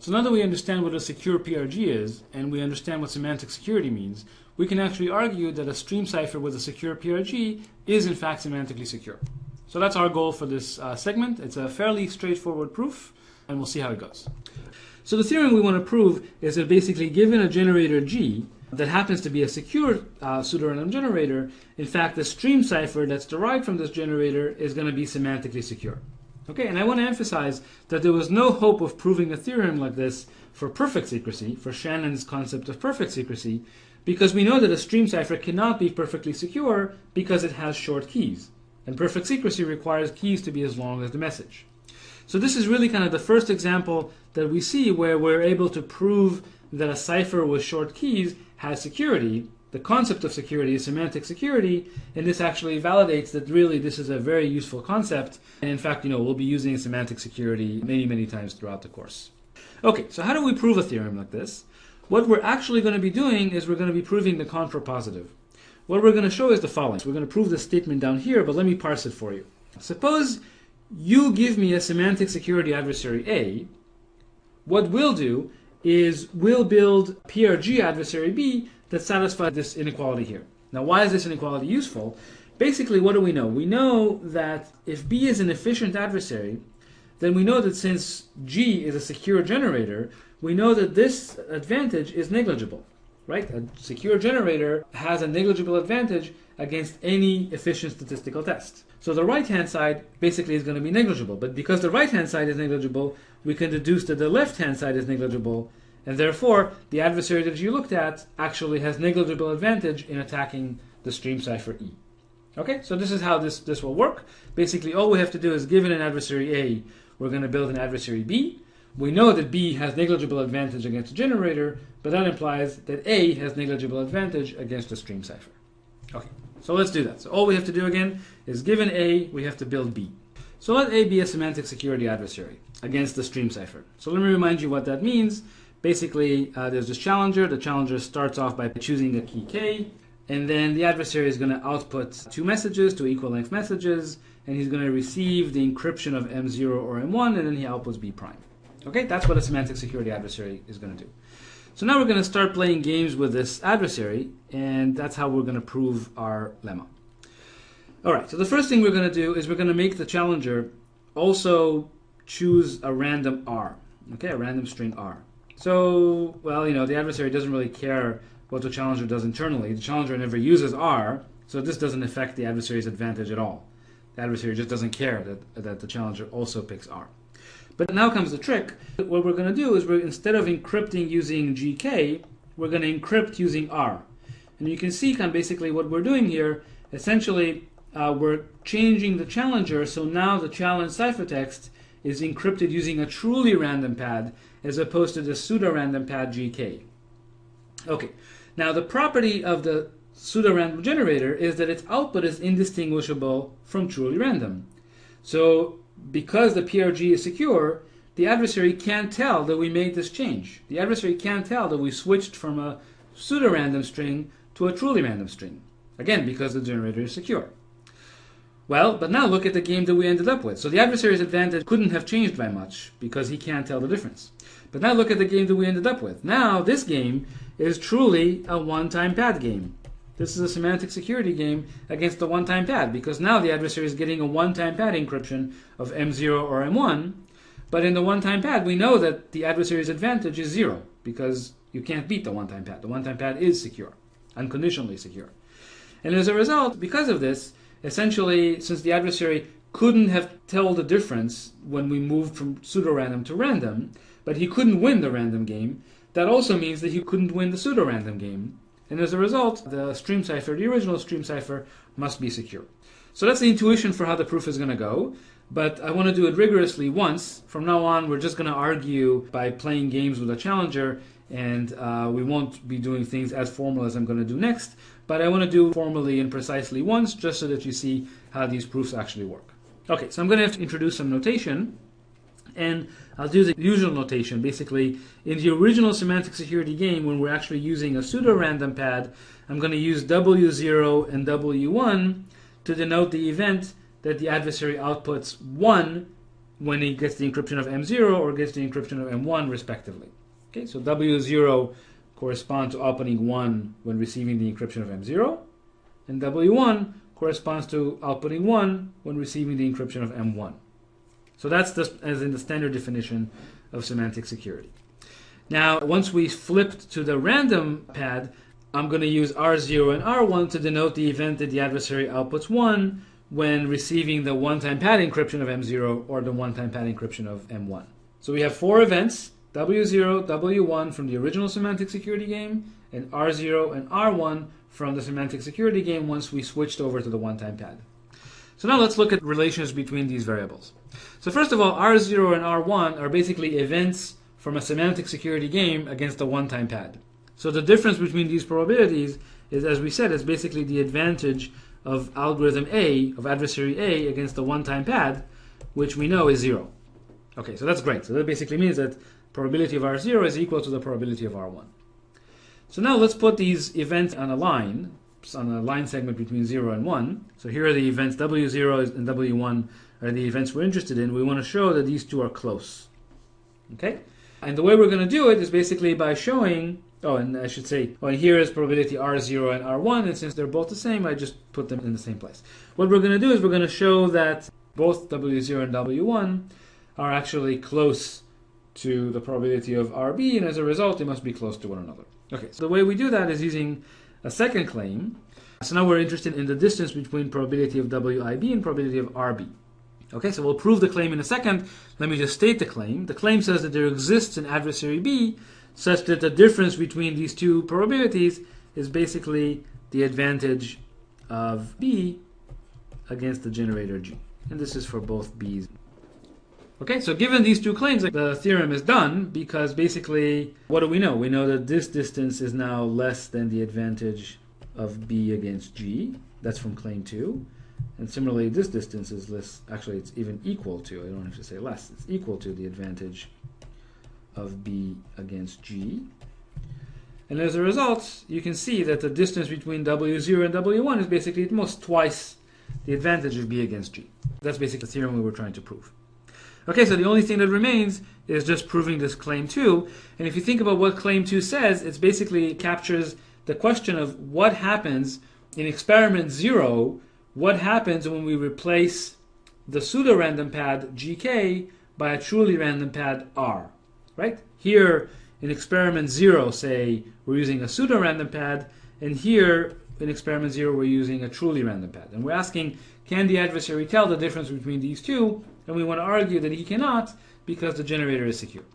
So now that we understand what a secure PRG is, and we understand what semantic security means, we can actually argue that a stream cipher with a secure PRG is in fact semantically secure. So that's our goal for this segment. It's a fairly straightforward proof, and we'll see how it goes. So the theorem we want to prove is that basically given a generator G that happens to be a secure pseudorandom generator, in fact the stream cipher that's derived from this generator is going to be semantically secure. Okay, and I want to emphasize that there was no hope of proving a theorem like this for perfect secrecy, for Shannon's concept of perfect secrecy, because we know that a stream cipher cannot be perfectly secure because it has short keys. And perfect secrecy requires keys to be as long as the message. So this is really kind of the first example that we see where we're able to prove that a cipher with short keys has security. The concept of security is semantic security, and this actually validates that really this is a very useful concept. And in fact, we'll be using semantic security many, many times throughout the course. Okay, so how do we prove a theorem like this? What we're actually going to be doing is we're going to be proving the contrapositive. What we're going to show is the following. So we're going to prove this statement down here, but let me parse it for you. Suppose you give me a semantic security adversary A. What we'll do is we'll build PRG adversary B that satisfies this inequality here. Now, why is this inequality useful? Basically, what do we know? We know that if B is an efficient adversary, then we know that since G is a secure generator, we know that this advantage is negligible, right? A secure generator has a negligible advantage against any efficient statistical test. So the right-hand side basically is going to be negligible, but because the right-hand side is negligible, we can deduce that the left-hand side is negligible, and therefore the adversary that you looked at actually has negligible advantage in attacking the stream cipher E. Okay, so this is how this will work. Basically, all we have to do is given an adversary A, we're going to build an adversary B. We know that B has negligible advantage against the generator, but that implies that A has negligible advantage against the stream cipher. Okay, so let's do that. So all we have to do again is given A, we have to build B. So let A be a semantic security adversary against the stream cipher. So let me remind you what that means. Basically, there's this challenger. The challenger starts off by choosing a key K, and then the adversary is going to output two messages, two equal length messages, and he's going to receive the encryption of M0 or M1, and then he outputs B prime. Okay, that's what a semantic security adversary is going to do. So now we're going to start playing games with this adversary, and that's how we're going to prove our lemma. All right, so the first thing we're going to do is we're going to make the challenger also choose a random R, okay, a random string R. So, well, the adversary doesn't really care what the challenger does internally. The challenger never uses R, so this doesn't affect the adversary's advantage at all. The adversary just doesn't care that the challenger also picks R. But now comes the trick. What we're going to do is instead of encrypting using GK, we're going to encrypt using R. And you can see kind of basically what we're doing here. Essentially, we're changing the challenger, so now the challenge ciphertext is encrypted using a truly random pad as opposed to the pseudo-random pad GK. Okay, now the property of the pseudo-random generator is that its output is indistinguishable from truly random. So because the PRG is secure, the adversary can't tell that we made this change. The adversary can't tell that we switched from a pseudo-random string to a truly random string. Again, because the generator is secure. Well, but now look at the game that we ended up with. So the adversary's advantage couldn't have changed by much because he can't tell the difference. But now look at the game that we ended up with. Now this game is truly a one-time pad game. This is a semantic security game against the one-time pad because now the adversary is getting a one-time pad encryption of M0 or M1. But in the one-time pad, we know that the adversary's advantage is 0 because you can't beat the one-time pad. The one-time pad is secure, unconditionally secure. And as a result, because of this, essentially, since the adversary couldn't have told the difference when we moved from pseudo-random to random, but he couldn't win the random game, that also means that he couldn't win the pseudo-random game. And as a result, the stream cipher, the original stream cipher, must be secure. So that's the intuition for how the proof is going to go. But I want to do it rigorously once. From now on, we're just going to argue by playing games with a challenger, and we won't be doing things as formal as I'm going to do next. But I want to do formally and precisely once, just so that you see how these proofs actually work. Okay, so I'm going to have to introduce some notation. And I'll do the usual notation. Basically, in the original semantic security game, when we're actually using a pseudo-random pad, I'm going to use W0 and W1 to denote the event that the adversary outputs 1 when he gets the encryption of M0 or gets the encryption of M1 respectively. Okay, so W0 corresponds to outputting 1 when receiving the encryption of M0, and W1 corresponds to outputting 1 when receiving the encryption of M1. So that's as in the standard definition of semantic security. Now, once we flipped to the random pad, I'm going to use R0 and R1 to denote the event that the adversary outputs 1 when receiving the one-time pad encryption of M0 or the one-time pad encryption of M1. So we have 4 events, W0, W1 from the original semantic security game, and R0 and R1 from the semantic security game once we switched over to the one-time pad. So now let's look at relations between these variables. So first of all, R0 and R1 are basically events from a semantic security game against a one-time pad. So the difference between these probabilities is, as we said, is basically the advantage of algorithm A, of adversary A, against the one-time pad, which we know is 0. Okay, so that's great. So that basically means that probability of R0 is equal to the probability of R1. So now let's put these events on a line segment between 0 and 1. So here are the events, W0 and W1 are the events we're interested in. We want to show that these two are close. Okay? And the way we're going to do it is basically by showing, and here is probability R0 and R1, and since they're both the same, I just put them in the same place. What we're going to do is we're going to show that both W0 and W1 are actually close to the probability of RB, and as a result, they must be close to one another. Okay, so the way we do that is using a second claim. So now we're interested in the distance between probability of WIB and probability of RB. Okay, so we'll prove the claim in a second. Let me just state the claim. The claim says that there exists an adversary B such that the difference between these two probabilities is basically the advantage of B against the generator G. And this is for both B's. Okay, so given these two claims, the theorem is done because basically, what do we know? We know that this distance is now less than the advantage of B against G. That's from claim 2. And similarly, this distance is less, actually it's even equal to, I don't have to say less, it's equal to the advantage of B against G. And as a result, you can see that the distance between W0 and W1 is basically at most twice the advantage of B against G. That's basically the theorem we were trying to prove. Okay, so the only thing that remains is just proving this claim 2. And if you think about what claim 2 says, it basically captures the question of what happens in experiment 0. What happens when we replace the pseudo-random pad GK by a truly random pad R, right? Here in experiment 0, say, we're using a pseudo-random pad, and here in experiment 0, we're using a truly random pad. And we're asking, can the adversary tell the difference between these two? And we want to argue that he cannot because the generator is secure.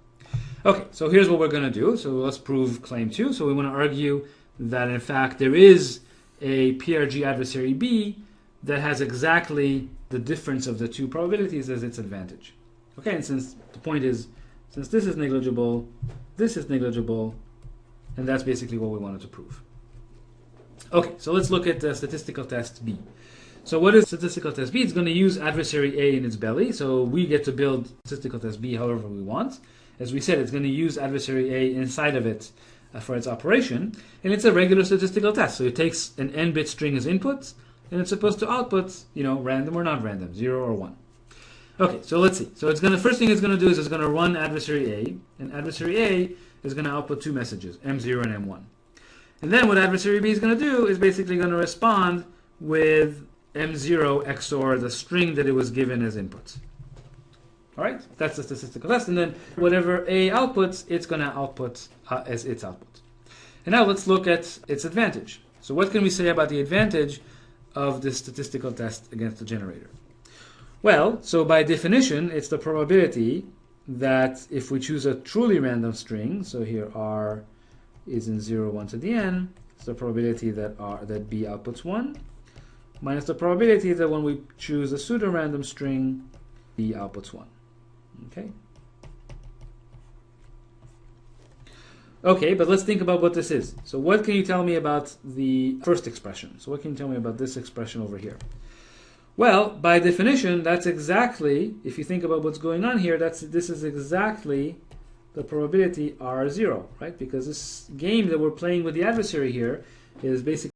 Okay, so here's what we're going to do. So let's prove claim 2. So we want to argue that, in fact, there is a PRG adversary B that has exactly the difference of the two probabilities as its advantage. Okay, and since the point is, since this is negligible, and that's basically what we wanted to prove. Okay, so let's look at statistical test B. So what is statistical test B? It's going to use adversary A in its belly, so we get to build statistical test B however we want. As we said, it's going to use adversary A inside of it for its operation, and it's a regular statistical test. So it takes an n-bit string as input, and it's supposed to output, random or not random, 0 or 1. Okay, so let's see. So first thing it's going to do is it's going to run adversary A, and adversary A is going to output 2 messages, M0 and M1. And then what adversary B is going to do is basically going to respond with M0 XOR the string that it was given as input. All right, that's the statistical test. And then whatever A outputs, it's going to output as its output. And now let's look at its advantage. So what can we say about the advantage of this statistical test against the generator? Well, so by definition, it's the probability that if we choose a truly random string, so here R is in 0, 1 to the n, it's the probability that B outputs 1, minus the probability that when we choose a pseudo-random string, B outputs 1. Okay? Okay, but let's think about what this is. So what can you tell me about the first expression? So what can you tell me about this expression over here? Well, by definition, that's exactly, if you think about what's going on here, this is exactly the probability R0, right? Because this game that we're playing with the adversary here is basically